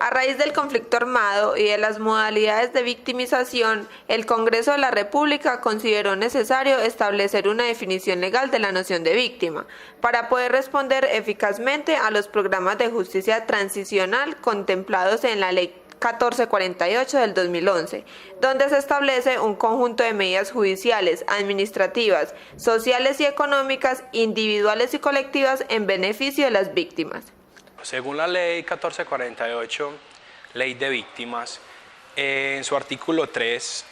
A raíz del conflicto armado y de las modalidades de victimización, el Congreso de la República consideró necesario establecer una definición legal de la noción de víctima, para poder responder eficazmente a los programas de justicia transicional contemplados en la Ley 1448 del 2011, donde se establece un conjunto de medidas judiciales, administrativas, sociales y económicas, individuales y colectivas en beneficio de las víctimas. Según la Ley 1448, Ley de Víctimas, en su artículo 3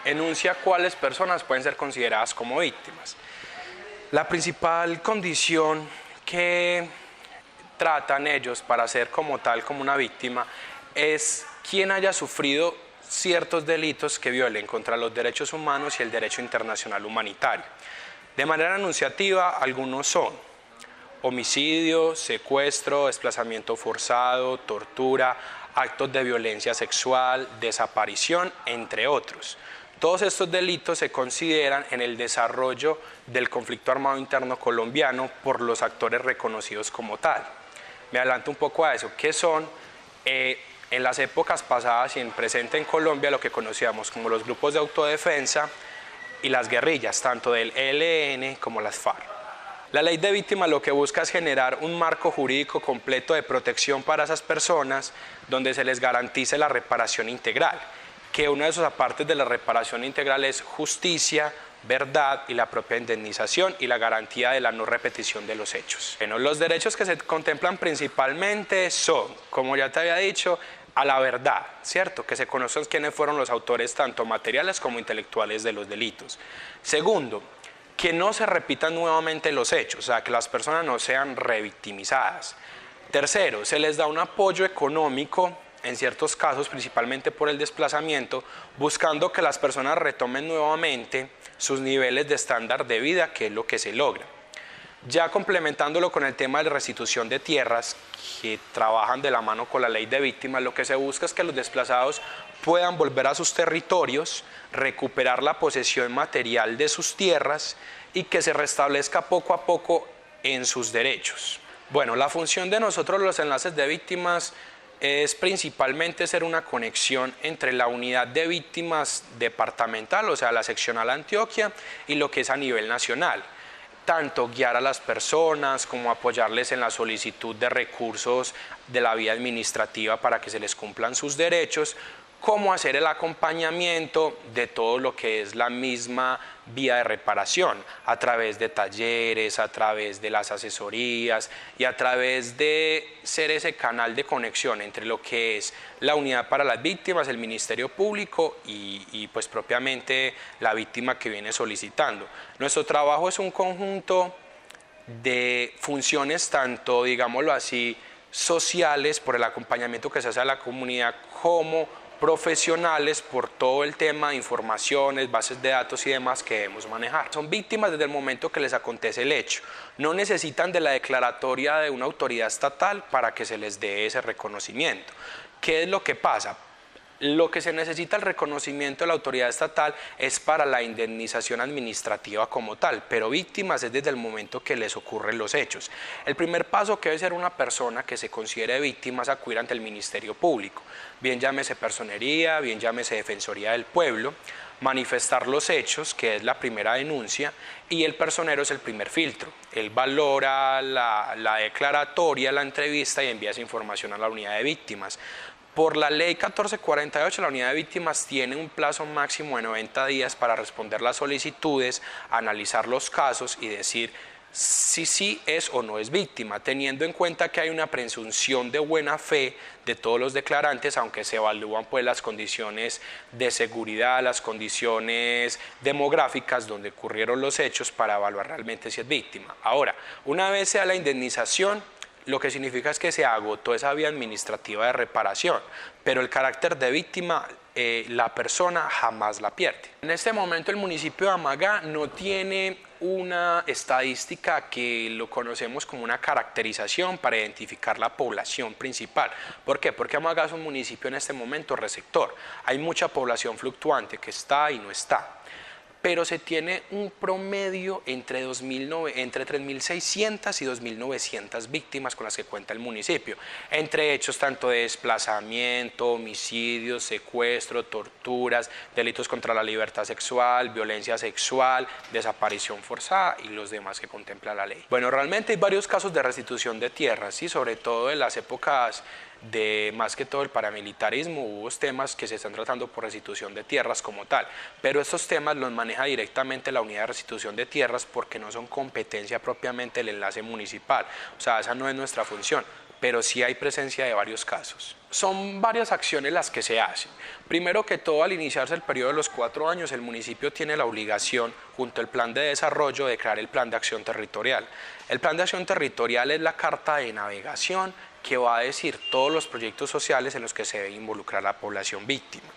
enuncia cuáles personas pueden ser consideradas como víctimas. La principal condición que tratan ellos para ser como tal como una víctima es quien haya sufrido ciertos delitos que violen contra los derechos humanos y el derecho internacional humanitario. De manera enunciativa, algunos son homicidio, secuestro, desplazamiento forzado, tortura, actos de violencia sexual, desaparición, entre otros. Todos estos delitos se consideran en el desarrollo del conflicto armado interno colombiano por los actores reconocidos como tal. Me adelanto un poco a eso. ¿Qué son? En las épocas pasadas y en presente en Colombia lo que conocíamos como los grupos de autodefensa y las guerrillas, tanto del ELN como las FARC. La ley de víctimas lo que busca es generar un marco jurídico completo de protección para esas personas donde se les garantice la reparación integral, que una de sus apartes de la reparación integral es justicia, verdad y la propia indemnización y la garantía de la no repetición de los hechos. Bueno, los derechos que se contemplan principalmente son, como ya te había dicho, a la verdad, ¿cierto? Que se conozcan quiénes fueron los autores tanto materiales como intelectuales de los delitos. Segundo, que no se repitan nuevamente los hechos, o sea, que las personas no sean revictimizadas. Tercero, se les da un apoyo económico, en ciertos casos, principalmente por el desplazamiento, buscando que las personas retomen nuevamente sus niveles de estándar de vida, que es lo que se logra. Ya complementándolo con el tema de la restitución de tierras, que trabajan de la mano con la ley de víctimas, lo que se busca es que los desplazados puedan volver a sus territorios, recuperar la posesión material de sus tierras y que se restablezca poco a poco en sus derechos. Bueno, la función de nosotros los enlaces de víctimas es principalmente ser una conexión entre la unidad de víctimas departamental, o sea, la seccional Antioquia, y lo que es a nivel nacional. Tanto guiar a las personas como apoyarles en la solicitud de recursos de la vía administrativa para que se les cumplan sus derechos, como hacer el acompañamiento de todo lo que es la misma vía de reparación, a través de talleres, a través de las asesorías y a través de ser ese canal de conexión entre lo que es la unidad para las víctimas, el Ministerio Público y pues propiamente la víctima que viene solicitando. Nuestro trabajo es un conjunto de funciones tanto, digámoslo así, sociales por el acompañamiento que se hace a la comunidad como profesionales por todo el tema de informaciones, bases de datos y demás que debemos manejar. Son víctimas desde el momento que les acontece el hecho. No necesitan de la declaratoria de una autoridad estatal para que se les dé ese reconocimiento. ¿Qué es lo que pasa? Lo que se necesita el reconocimiento de la autoridad estatal es para la indemnización administrativa como tal, pero víctimas es desde el momento que les ocurren los hechos. El primer paso que debe ser una persona que se considere víctima es acudir ante el Ministerio Público, bien llámese Personería, bien llámese Defensoría del Pueblo, manifestar los hechos, que es la primera denuncia, y el personero es el primer filtro. Él valora la declaratoria, la entrevista y envía esa información a la unidad de víctimas. Por la ley 1448, la unidad de víctimas tiene un plazo máximo de 90 días para responder las solicitudes, analizar los casos y decir si sí es o no es víctima, teniendo en cuenta que hay una presunción de buena fe de todos los declarantes, aunque se evalúan pues las condiciones de seguridad, las condiciones demográficas donde ocurrieron los hechos para evaluar realmente si es víctima. Ahora, una vez sea la indemnización, lo que significa es que se agotó esa vía administrativa de reparación, pero el carácter de víctima la persona jamás la pierde. En este momento el municipio de Amagá no tiene una estadística que lo conocemos como una caracterización para identificar la población principal. ¿Por qué? Porque Amagá es un municipio en este momento receptor. Hay mucha población fluctuante que está y no está. pero se tiene un promedio entre 3.600 y 2.900 víctimas con las que cuenta el municipio, entre hechos tanto de desplazamiento, homicidios, secuestro, torturas, delitos contra la libertad sexual, violencia sexual, desaparición forzada y los demás que contempla la ley. Bueno, realmente hay varios casos de restitución de tierras, ¿sí? Sobre todo en las épocas de más que todo el paramilitarismo, hubo temas que se están tratando por restitución de tierras como tal, pero estos temas los maneja directamente la unidad de restitución de tierras porque no son competencia propiamente del enlace municipal, o sea, esa no es nuestra función, pero sí hay presencia de varios casos. Son varias acciones las que se hacen. Primero que todo, al iniciarse el periodo de los 4 años, el municipio tiene la obligación, junto al plan de desarrollo, de crear el plan de acción territorial. El plan de acción territorial es la carta de navegación que va a decir todos los proyectos sociales en los que se debe involucrar la población víctima.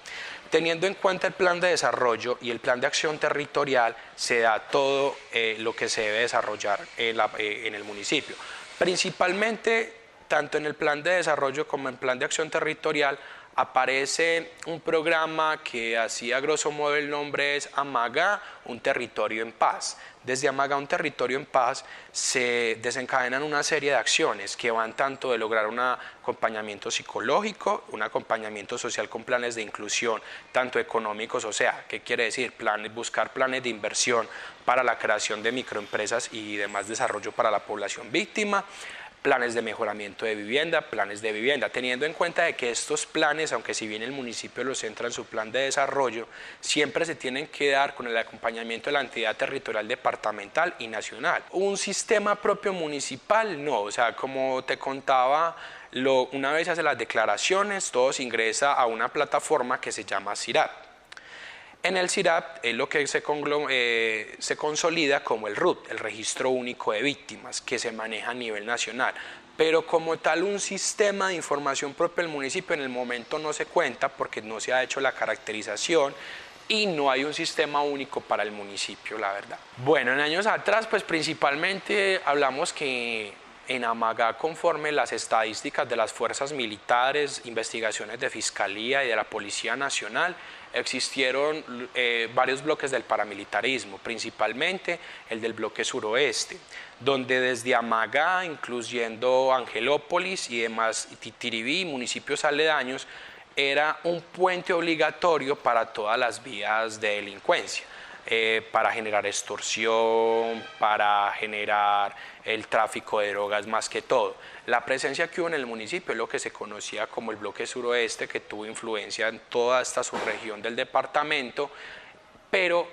Teniendo en cuenta el plan de desarrollo y el plan de acción territorial, se da todo lo que se debe desarrollar en el municipio. Principalmente, tanto en el plan de desarrollo como en el plan de acción territorial, aparece un programa que así a grosso modo el nombre es Amaga, un territorio en paz. Desde Amaga, un territorio en paz, se desencadenan una serie de acciones que van tanto de lograr un acompañamiento psicológico, un acompañamiento social con planes de inclusión, tanto económicos, o sea, ¿qué quiere decir? Buscar planes de inversión para la creación de microempresas y demás desarrollo para la población víctima, planes de mejoramiento de vivienda, planes de vivienda, teniendo en cuenta de que estos planes, aunque si bien el municipio los centra en su plan de desarrollo, siempre se tienen que dar con el acompañamiento de la entidad territorial departamental y nacional. Un sistema propio municipal, no, o sea, como te contaba, una vez hace las declaraciones, todo se ingresa a una plataforma que se llama CIRAP. En el CIRAP es lo que se consolida como el RUT, el Registro Único de Víctimas, que se maneja a nivel nacional. Pero como tal un sistema de información propio del municipio en el momento no se cuenta porque no se ha hecho la caracterización y no hay un sistema único para el municipio, la verdad. Bueno, en años atrás, pues principalmente hablamos que en Amaga, conforme las estadísticas de las fuerzas militares, investigaciones de Fiscalía y de la Policía Nacional, existieron varios bloques del paramilitarismo, principalmente el del bloque suroeste, donde desde Amaga, incluyendo Angelópolis y demás, Titiribí, municipios aledaños, era un puente obligatorio para todas las vías de delincuencia. Para generar extorsión, para generar el tráfico de drogas más que todo. La presencia que hubo en el municipio es lo que se conocía como el bloque suroeste, que tuvo influencia en toda esta subregión del departamento, pero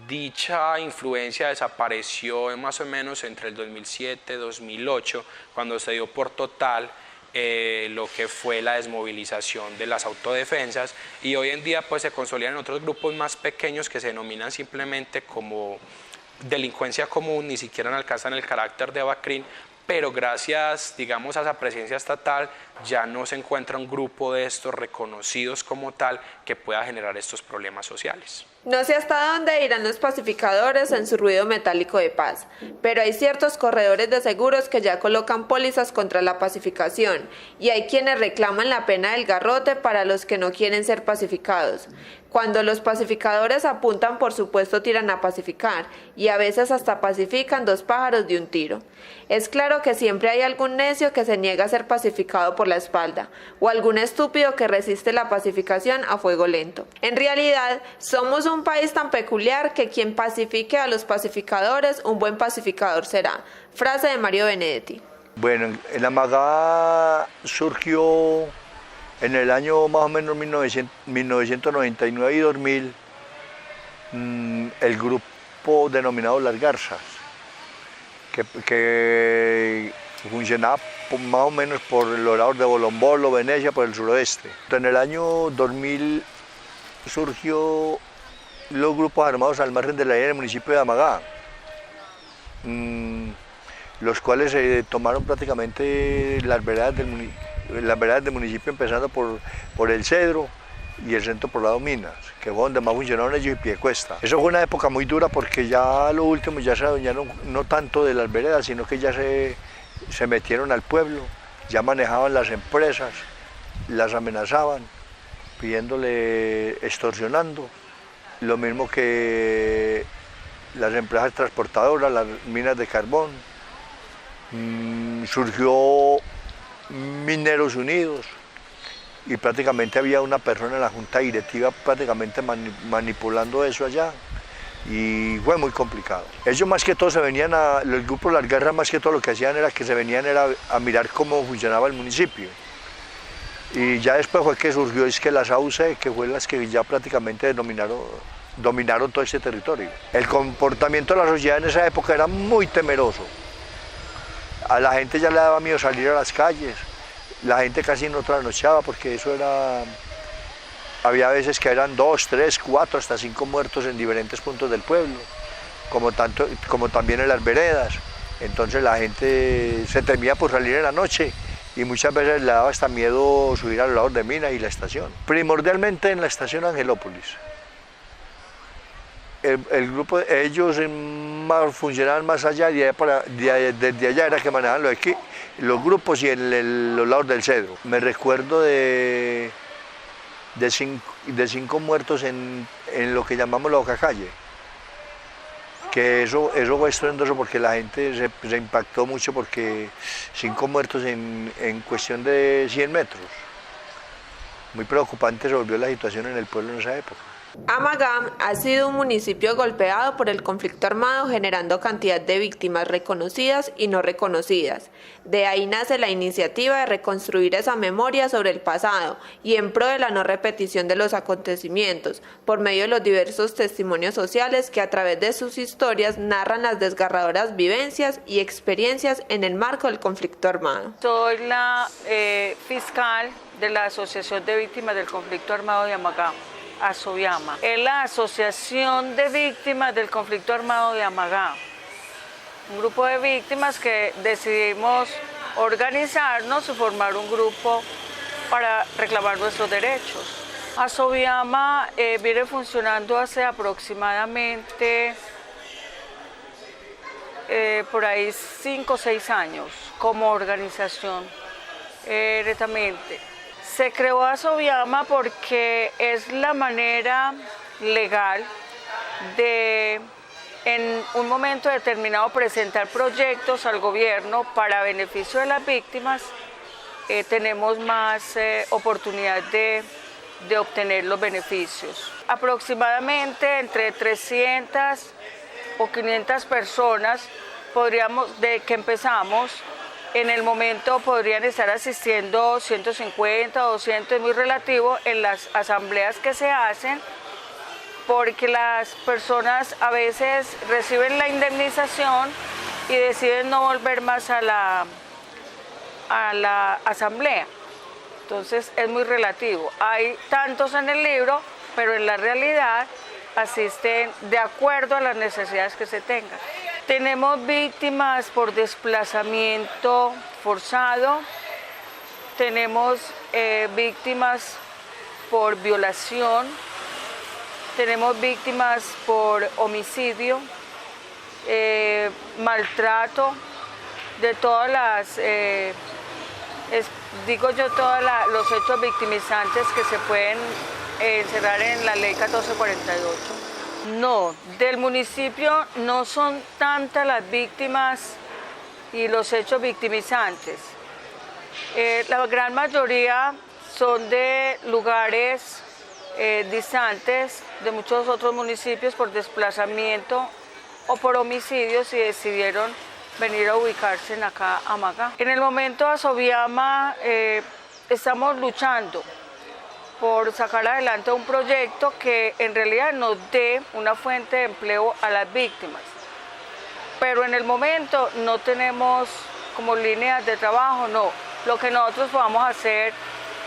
dicha influencia desapareció más o menos entre el 2007 y 2008, cuando se dio por total lo que fue la desmovilización de las autodefensas, y hoy en día pues se consolidan otros grupos más pequeños que se denominan simplemente como delincuencia común, ni siquiera alcanzan el carácter de BACRIM, pero gracias, digamos, a esa presencia estatal ya no se encuentra un grupo de estos reconocidos como tal que pueda generar estos problemas sociales. No sé hasta dónde irán los pacificadores en su ruido metálico de paz, pero hay ciertos corredores de seguros que ya colocan pólizas contra la pacificación y hay quienes reclaman la pena del garrote para los que no quieren ser pacificados. Cuando los pacificadores apuntan, por supuesto, tiran a pacificar y a veces hasta pacifican 2 pájaros de un tiro. Es claro que siempre hay algún necio que se niega a ser pacificado por la espalda o algún estúpido que resiste la pacificación a fuego lento. En realidad, somos un país tan peculiar que quien pacifique a los pacificadores, un buen pacificador será. Frase de Mario Benedetti. Bueno, el Amagá surgió en el año más o menos 1999 y 2000, el grupo denominado Las Garzas, que funcionaba más o menos por los lados de Bolombolo, Venecia, por el suroeste. En el año 2000 surgió los grupos armados al margen de la ley en el municipio de Amagá, los cuales tomaron prácticamente las veredas del municipio, empezando por el Cedro y el centro poblado Minas, que fue donde más funcionaron ellos, y Piedecuesta. Eso fue una época muy dura porque ya lo último ya se adueñaron no tanto de las veredas, sino que ya se metieron al pueblo, ya manejaban las empresas, las amenazaban, extorsionando, lo mismo que las empresas transportadoras, las minas de carbón. Surgió Mineros Unidos y prácticamente había una persona en la junta directiva prácticamente manipulando eso allá y fue muy complicado. Ellos más que todo los grupos de las guerras más que todo lo que hacían era que se venían a mirar cómo funcionaba el municipio. Y ya después fue que surgió las AUC, que fue las que ya prácticamente dominaron todo ese territorio. El comportamiento de la sociedad en esa época era muy temeroso. A la gente ya le daba miedo salir a las calles, la gente casi no trasnochaba porque eso era... Había veces que eran 2, 3, 4, hasta 5 muertos en diferentes puntos del pueblo, como también en las veredas. Entonces la gente se temía por salir en la noche y muchas veces le daba hasta miedo subir a los lados de Mina y la estación. Primordialmente en la estación Angelópolis. El grupo, ellos funcionaban más allá, desde allá era que manejaban los grupos y en los lados del Cedro. Me recuerdo de 5 muertos en lo que llamamos la Bocacalle, que eso fue estruendoso porque la gente se impactó mucho porque 5 muertos en cuestión de 100 metros. Muy preocupante se volvió la situación en el pueblo en esa época. Amagá ha sido un municipio golpeado por el conflicto armado, generando cantidad de víctimas reconocidas y no reconocidas. De ahí nace la iniciativa de reconstruir esa memoria sobre el pasado y en pro de la no repetición de los acontecimientos, por medio de los diversos testimonios sociales que a través de sus historias narran las desgarradoras vivencias y experiencias en el marco del conflicto armado. Soy la fiscal de la Asociación de Víctimas del Conflicto Armado de Amagá. ASOVIAMA. Es la Asociación de Víctimas del Conflicto Armado de Amagá. Un grupo de víctimas que decidimos organizarnos y formar un grupo para reclamar nuestros derechos. ASOVIAMA viene funcionando hace aproximadamente por ahí 5 o 6 años como organización netamente. Se creó ASOVIAMA porque es la manera legal de, en un momento determinado, presentar proyectos al gobierno para beneficio de las víctimas. Tenemos más oportunidad de obtener los beneficios. Aproximadamente entre 300 o 500 personas de que empezamos. En el momento podrían estar asistiendo 150 o 200, es muy relativo, en las asambleas que se hacen, porque las personas a veces reciben la indemnización y deciden no volver más a la asamblea. Entonces es muy relativo. Hay tantos en el libro, pero en la realidad asisten de acuerdo a las necesidades que se tengan. Tenemos víctimas por desplazamiento forzado, tenemos víctimas por violación, tenemos víctimas por homicidio, maltrato, de todas las, los hechos victimizantes que se pueden encerrar en la ley 1448. No, del municipio no son tantas las víctimas y los hechos victimizantes. La gran mayoría son de lugares distantes de muchos otros municipios por desplazamiento o por homicidios y decidieron venir a ubicarse en acá a Amagá. En el momento ASOVIAMA estamos luchando por sacar adelante un proyecto que en realidad nos dé una fuente de empleo a las víctimas. Pero en el momento no tenemos como líneas de trabajo, no. Lo que nosotros podamos hacer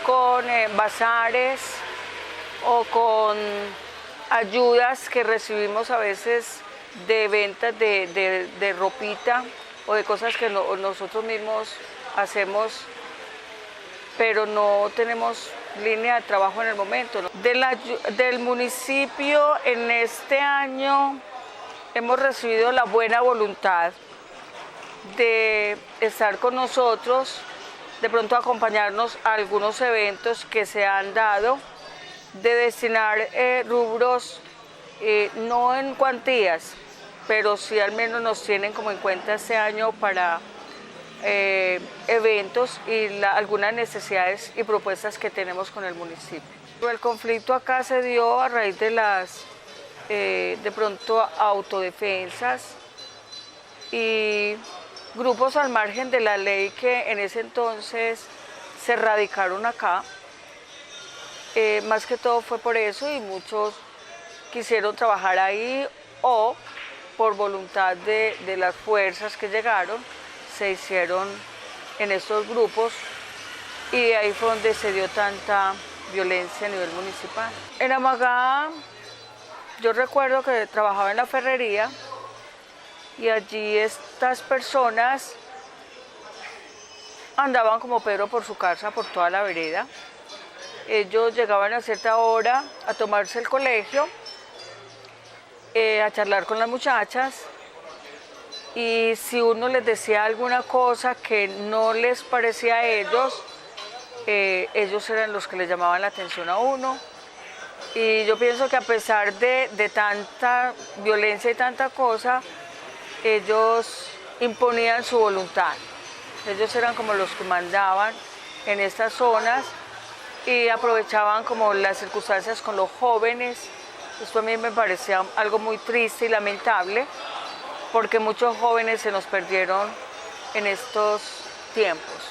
con bazares o con ayudas que recibimos a veces de ventas de ropita o de cosas que nosotros mismos hacemos, pero no tenemos línea de trabajo en el momento. Del municipio en este año hemos recibido la buena voluntad de estar con nosotros, de pronto acompañarnos a algunos eventos que se han dado, de destinar rubros no en cuantías, pero sí al menos nos tienen como en cuenta este año para eventos y algunas necesidades y propuestas que tenemos con el municipio. El conflicto acá se dio a raíz de las, de pronto, autodefensas y grupos al margen de la ley que en ese entonces se radicaron acá. Más que todo fue por eso y muchos quisieron trabajar ahí o por voluntad de las fuerzas que llegaron, se hicieron en estos grupos y ahí fue donde se dio tanta violencia a nivel municipal. En Amagá, yo recuerdo que trabajaba en la ferrería y allí estas personas andaban como Pedro por su casa, por toda la vereda. Ellos llegaban a cierta hora a tomarse el colegio, a charlar con las muchachas, y si uno les decía alguna cosa que no les parecía a ellos, ellos eran los que les llamaban la atención a uno. Y yo pienso que a pesar de tanta violencia y tanta cosa, ellos imponían su voluntad. Ellos eran como los que mandaban en estas zonas y aprovechaban como las circunstancias con los jóvenes. Esto a mí me parecía algo muy triste y lamentable, porque muchos jóvenes se nos perdieron en estos tiempos.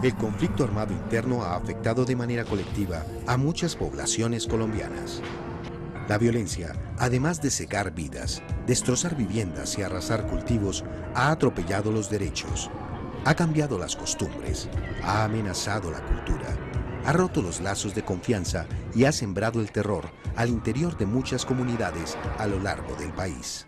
El conflicto armado interno ha afectado de manera colectiva a muchas poblaciones colombianas. La violencia, además de cegar vidas, destrozar viviendas y arrasar cultivos, ha atropellado los derechos, ha cambiado las costumbres, ha amenazado la cultura, ha roto los lazos de confianza y ha sembrado el terror al interior de muchas comunidades a lo largo del país.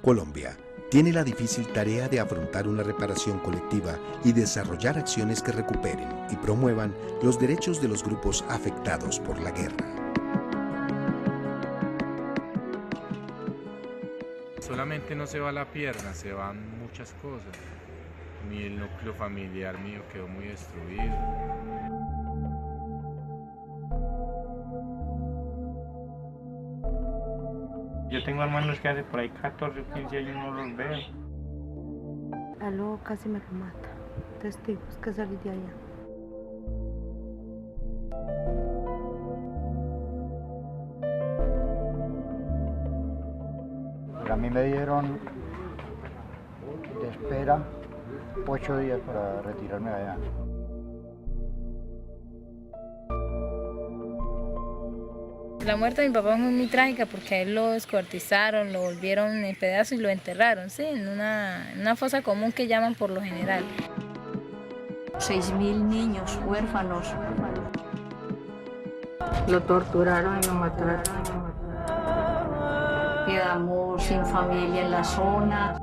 Colombia tiene la difícil tarea de afrontar una reparación colectiva y desarrollar acciones que recuperen y promuevan los derechos de los grupos afectados por la guerra. Solamente no se va la pierna, se van muchas cosas. El núcleo familiar mío quedó muy destruido. Yo tengo hermanos que hace por ahí 14 o 15 años no los veo. Aló, casi me lo mata. Testigos que salí de allá. A mí me dieron de espera 8 días para retirarme de allá. La muerte de mi papá fue muy trágica porque a él lo descuartizaron, lo volvieron en pedazos y lo enterraron, ¿sí? En una fosa común que llaman por lo general. 6.000 niños huérfanos. Lo torturaron y lo mataron. Quedamos sin familia en la zona.